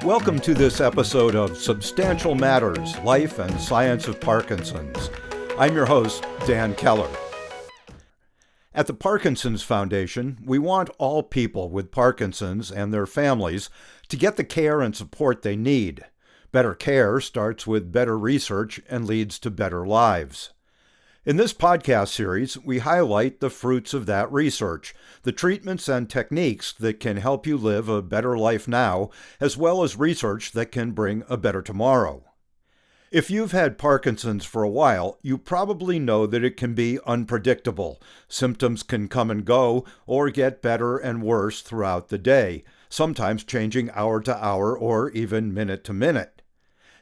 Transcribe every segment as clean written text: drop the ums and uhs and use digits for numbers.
Welcome to this episode of Substantial Matters, Life and Science of Parkinson's. I'm your host, Dan Keller. At the Parkinson's Foundation, we want all people with Parkinson's and their families to get the care and support they need. Better care starts with better research and leads to better lives. In this podcast series, we highlight the fruits of that research, the treatments and techniques that can help you live a better life now, as well as research that can bring a better tomorrow. If you've had Parkinson's for a while, you probably know that it can be unpredictable. Symptoms can come and go or get better and worse throughout the day, sometimes changing hour to hour or even minute to minute.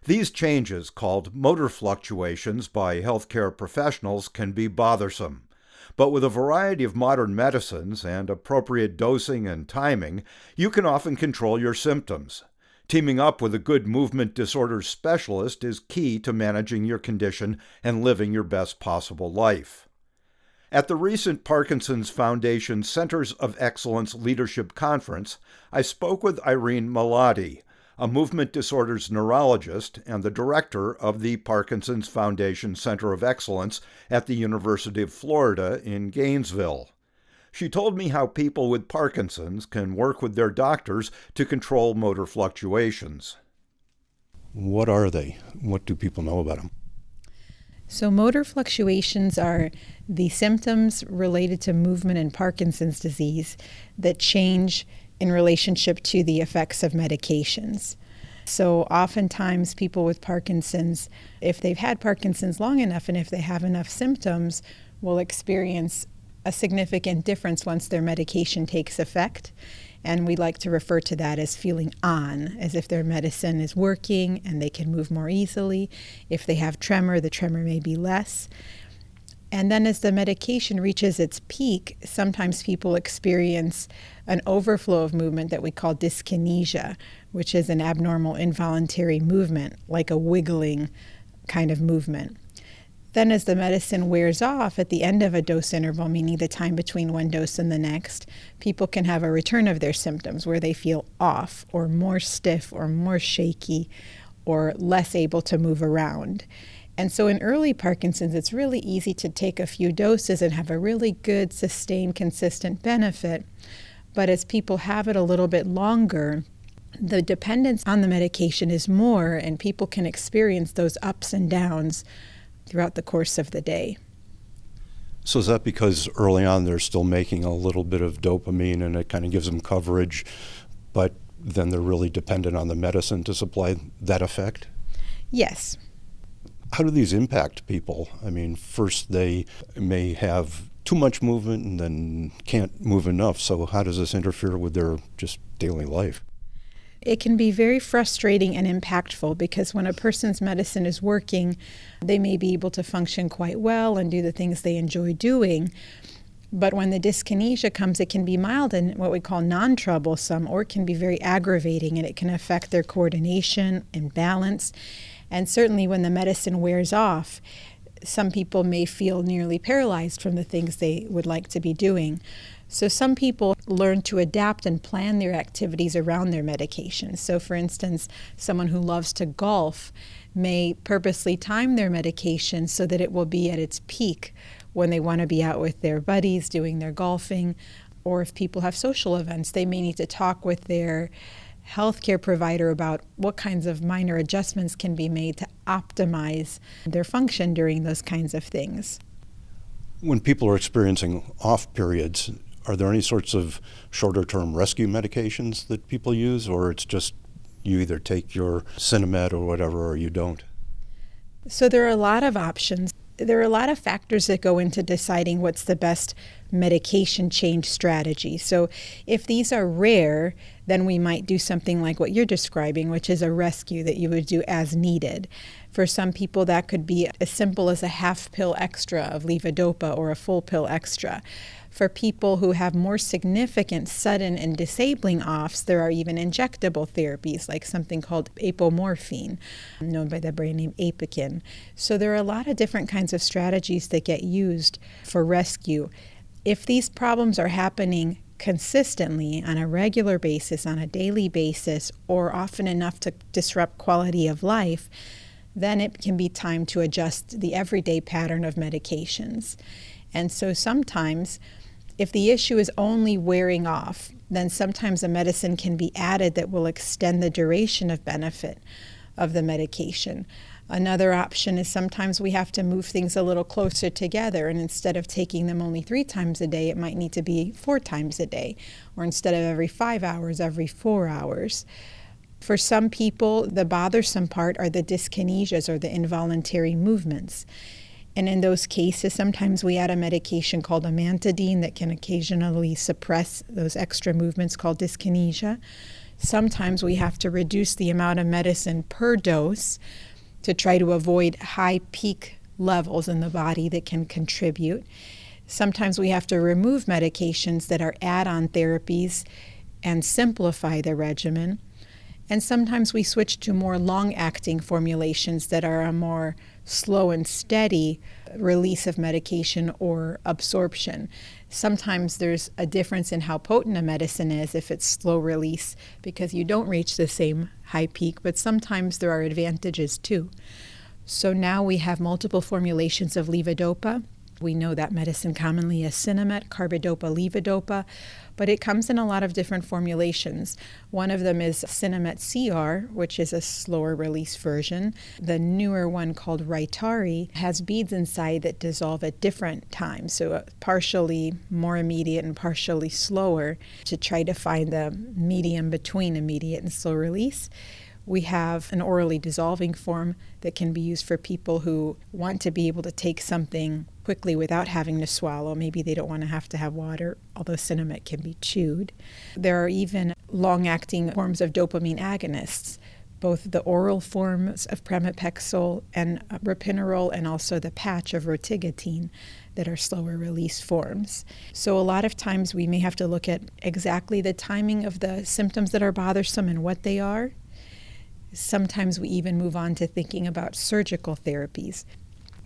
These changes, called motor fluctuations by healthcare professionals, can be bothersome. But with a variety of modern medicines and appropriate dosing and timing, you can often control your symptoms. Teaming up with a good movement disorders specialist is key to managing your condition and living your best possible life. At the recent Parkinson's Foundation Centers of Excellence Leadership Conference, I spoke with Irene Malaty, a movement disorders neurologist and the director of the Parkinson's Foundation Center of Excellence at the University of Florida in Gainesville. She told me how people with Parkinson's can work with their doctors to control motor fluctuations. What are they? What do people know about them? So motor fluctuations are the symptoms related to movement in Parkinson's disease that change in relationship to the effects of medications. So oftentimes people with Parkinson's, if they've had Parkinson's long enough and if they have enough symptoms, will experience a significant difference once their medication takes effect. And we like to refer to that as feeling on, as if their medicine is working and they can move more easily. If they have tremor, the tremor may be less. And then as the medication reaches its peak, sometimes people experience an overflow of movement that we call dyskinesia, which is an abnormal involuntary movement, like a wiggling kind of movement. Then as the medicine wears off at the end of a dose interval, meaning the time between one dose and the next, people can have a return of their symptoms where they feel off or more stiff or more shaky or less able to move around. And so in early Parkinson's, it's really easy to take a few doses and have a really good, sustained, consistent benefit. But as people have it a little bit longer, the dependence on the medication is more, and people can experience those ups and downs throughout the course of the day. So is that because early on they're still making a little bit of dopamine and it kind of gives them coverage, but then they're really dependent on the medicine to supply that effect? Yes. How do these impact people? I mean, first they may have too much movement and then can't move enough. So how does this interfere with their just daily life? It can be very frustrating and impactful because when a person's medicine is working, they may be able to function quite well and do the things they enjoy doing. But when the dyskinesia comes, it can be mild and what we call non-troublesome, or it can be very aggravating, and it can affect their coordination and balance. And certainly when the medicine wears off, some people may feel nearly paralyzed from the things they would like to be doing. So some people learn to adapt and plan their activities around their medication. So for instance, someone who loves to golf may purposely time their medication so that it will be at its peak when they want to be out with their buddies doing their golfing. Or if people have social events, they may need to talk with their healthcare provider about what kinds of minor adjustments can be made to optimize their function during those kinds of things. When people are experiencing off periods, are there any sorts of shorter-term rescue medications that people use, or it's just you either take your Sinemet or whatever, or you don't? So there are a lot of options. There are a lot of factors that go into deciding what's the best medication change strategy. So if these are rare, then we might do something like what you're describing, which is a rescue that you would do as needed. For some people, that could be as simple as a half pill extra of levodopa or a full pill extra. For people who have more significant sudden and disabling offs, there are even injectable therapies like something called apomorphine, known by the brand name Apokyn. So there are a lot of different kinds of strategies that get used for rescue. If these problems are happening consistently on a regular basis, on a daily basis, or often enough to disrupt quality of life, then it can be time to adjust the everyday pattern of medications. And so sometimes, if the issue is only wearing off, then sometimes a medicine can be added that will extend the duration of benefit of the medication. Another option is sometimes we have to move things a little closer together, and instead of taking them only 3 times a day, it might need to be 4 times a day, or instead of every 5 hours, every 4 hours. For some people, the bothersome part are the dyskinesias, or the involuntary movements. And in those cases, sometimes we add a medication called amantadine that can occasionally suppress those extra movements called dyskinesia. Sometimes we have to reduce the amount of medicine per dose to try to avoid high peak levels in the body that can contribute. Sometimes we have to remove medications that are add-on therapies and simplify the regimen. And sometimes we switch to more long-acting formulations that are a more slow and steady release of medication or absorption. Sometimes there's a difference in how potent a medicine is if it's slow release because you don't reach the same high peak, but sometimes there are advantages too. So now we have multiple formulations of levodopa. We know that medicine commonly as Sinemet, carbidopa, levodopa, but it comes in a lot of different formulations. One of them is Sinemet CR, which is a slower release version. The newer one called Rytari has beads inside that dissolve at different times, so partially more immediate and partially slower to try to find the medium between immediate and slow release. We have an orally dissolving form that can be used for people who want to be able to take something quickly without having to swallow. Maybe they don't want to have water, although Sinemet can be chewed. There are even long-acting forms of dopamine agonists, both the oral forms of pramipexole and ropinirole, and also the patch of rotigotine that are slower release forms. So a lot of times we may have to look at exactly the timing of the symptoms that are bothersome and what they are. Sometimes we even move on to thinking about surgical therapies.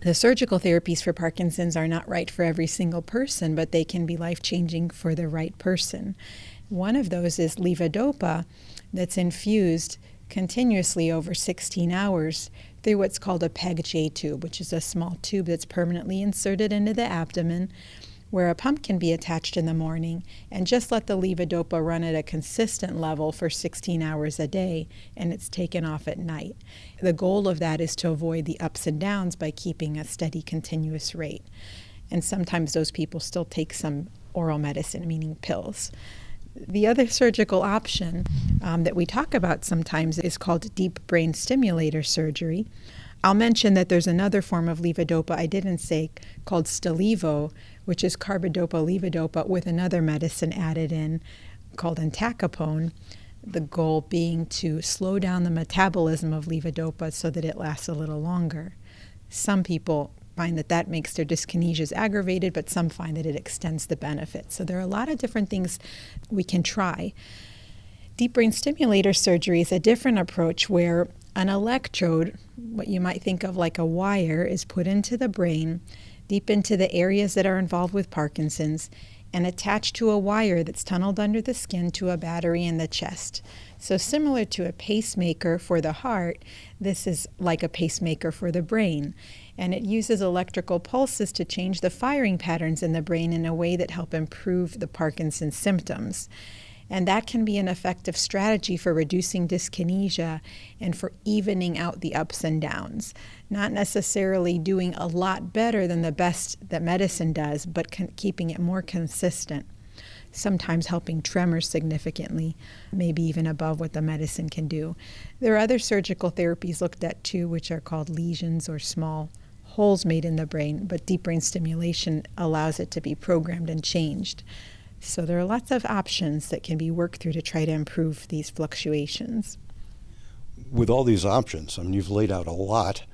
The surgical therapies for Parkinson's are not right for every single person, but they can be life-changing for the right person. One of those is levodopa that's infused continuously over 16 hours through what's called a PEG-J tube, which is a small tube that's permanently inserted into the abdomen, where a pump can be attached in the morning, and just let the levodopa run at a consistent level for 16 hours a day, and it's taken off at night. The goal of that is to avoid the ups and downs by keeping a steady, continuous rate. And sometimes those people still take some oral medicine, meaning pills. The other surgical option that we talk about sometimes is called deep brain stimulator surgery. I'll mention that there's another form of levodopa I didn't say called Stalevo, which is carbidopa levodopa with another medicine added in called entacapone, the goal being to slow down the metabolism of levodopa so that it lasts a little longer. Some people find that makes their dyskinesias aggravated, but some find that it extends the benefit. So there are a lot of different things we can try. Deep brain stimulator surgery is a different approach where an electrode, what you might think of like a wire, is put into the brain, deep into the areas that are involved with Parkinson's, and attached to a wire that's tunneled under the skin to a battery in the chest. So similar to a pacemaker for the heart, this is like a pacemaker for the brain. And it uses electrical pulses to change the firing patterns in the brain in a way that help improve the Parkinson's symptoms. And that can be an effective strategy for reducing dyskinesia and for evening out the ups and downs. Not necessarily doing a lot better than the best that medicine does, but keeping it more consistent. Sometimes helping tremors significantly, maybe even above what the medicine can do. There are other surgical therapies looked at too, which are called lesions or small holes made in the brain, but deep brain stimulation allows it to be programmed and changed. So there are lots of options that can be worked through to try to improve these fluctuations. With all these options, I mean, you've laid out a lot.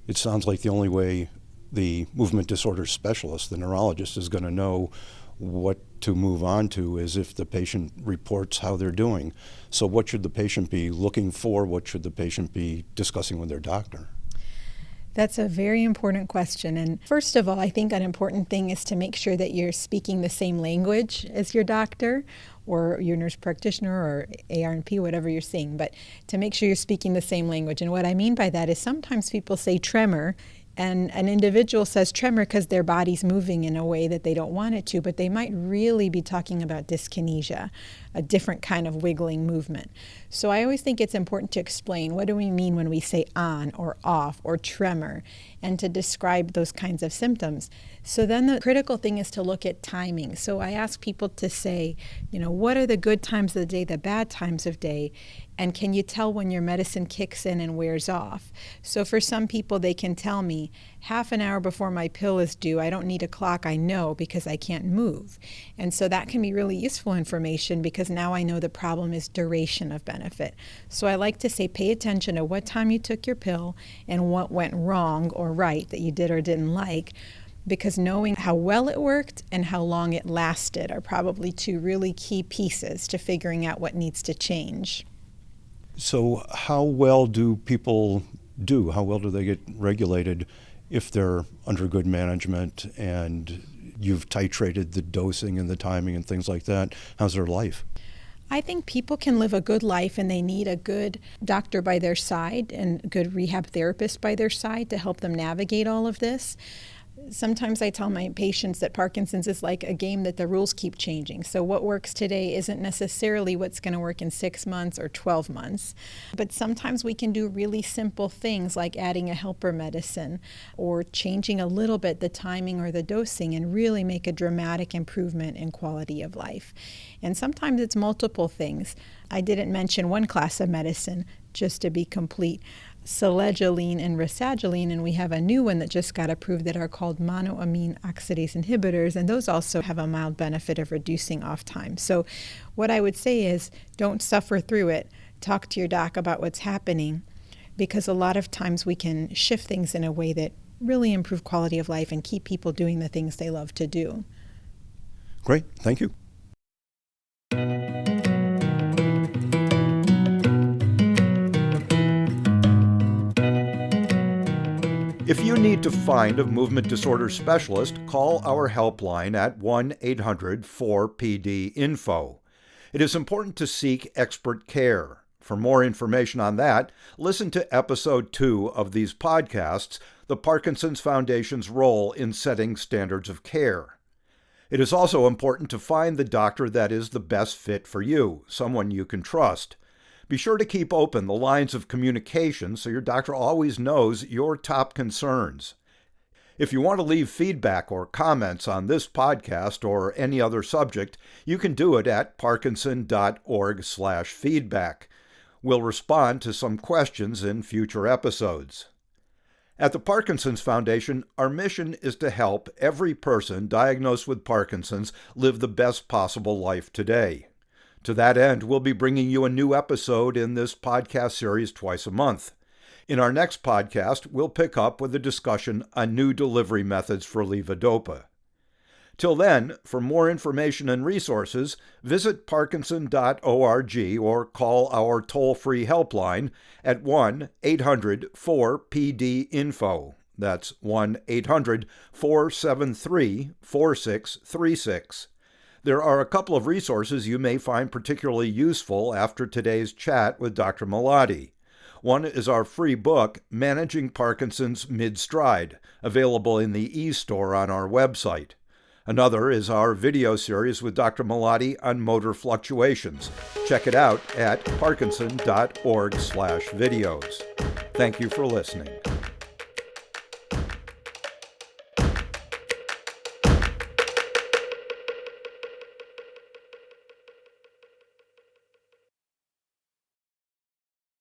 It sounds like the only way the movement disorder specialist, the neurologist, is going to know what to move on to is if the patient reports how they're doing. So what should the patient be looking for? What should the patient be discussing with their doctor? That's a very important question. And first of all, I think an important thing is to make sure that you're speaking the same language as your doctor or your nurse practitioner or ARNP, whatever you're seeing, but to make sure you're speaking the same language. And what I mean by that is sometimes people say tremor, and an individual says tremor because their body's moving in a way that they don't want it to, but they might really be talking about dyskinesia, a different kind of wiggling movement. So I always think it's important to explain what do we mean when we say on or off or tremor, and to describe those kinds of symptoms. So then the critical thing is to look at timing. So I ask people to say, what are the good times of the day, the bad times of day, and can you tell when your medicine kicks in and wears off? So for some people, they can tell me, half an hour before my pill is due, I don't need a clock, I know, because I can't move. And so that can be really useful information because now I know the problem is duration of benefit. So I like to say, pay attention to what time you took your pill and what went wrong or right that you did or didn't like, because knowing how well it worked and how long it lasted are probably two really key pieces to figuring out what needs to change. So how well do people do? How well do they get regulated if they're under good management and you've titrated the dosing and the timing and things like that? How's their life? I think people can live a good life and they need a good doctor by their side and a good rehab therapist by their side to help them navigate all of this. Sometimes I tell my patients that Parkinson's is like a game that the rules keep changing. So what works today isn't necessarily what's going to work in 6 months or 12 months. But sometimes we can do really simple things like adding a helper medicine or changing a little bit the timing or the dosing and really make a dramatic improvement in quality of life. And sometimes it's multiple things. I didn't mention one class of medicine, just to be complete. Selegiline and rasagiline, and we have a new one that just got approved that are called monoamine oxidase inhibitors, and those also have a mild benefit of reducing off time. So what I would say is don't suffer through it. Talk to your doc about what's happening, because a lot of times we can shift things in a way that really improve quality of life and keep people doing the things they love to do. Great. Thank you. If you need to find a movement disorder specialist, call our helpline at 1-800-4PD-INFO. It is important to seek expert care. For more information on that, listen to Episode 2 of these podcasts, The Parkinson's Foundation's Role in Setting Standards of Care. It is also important to find the doctor that is the best fit for you, someone you can trust. Be sure to keep open the lines of communication so your doctor always knows your top concerns. If you want to leave feedback or comments on this podcast or any other subject, you can do it at parkinson.org/feedback. We'll respond to some questions in future episodes. At the Parkinson's Foundation, our mission is to help every person diagnosed with Parkinson's live the best possible life today. To that end, we'll be bringing you a new episode in this podcast series twice a month. In our next podcast, we'll pick up with a discussion on new delivery methods for levodopa. Till then, for more information and resources, visit parkinson.org or call our toll-free helpline at 1-800-4PD-INFO. That's 1-800-473-4636. There are a couple of resources you may find particularly useful after today's chat with Dr. Malaty. One is our free book, Managing Parkinson's Mid-Stride, available in the e-store on our website. Another is our video series with Dr. Malaty on motor fluctuations. Check it out at parkinson.org/videos. Thank you for listening.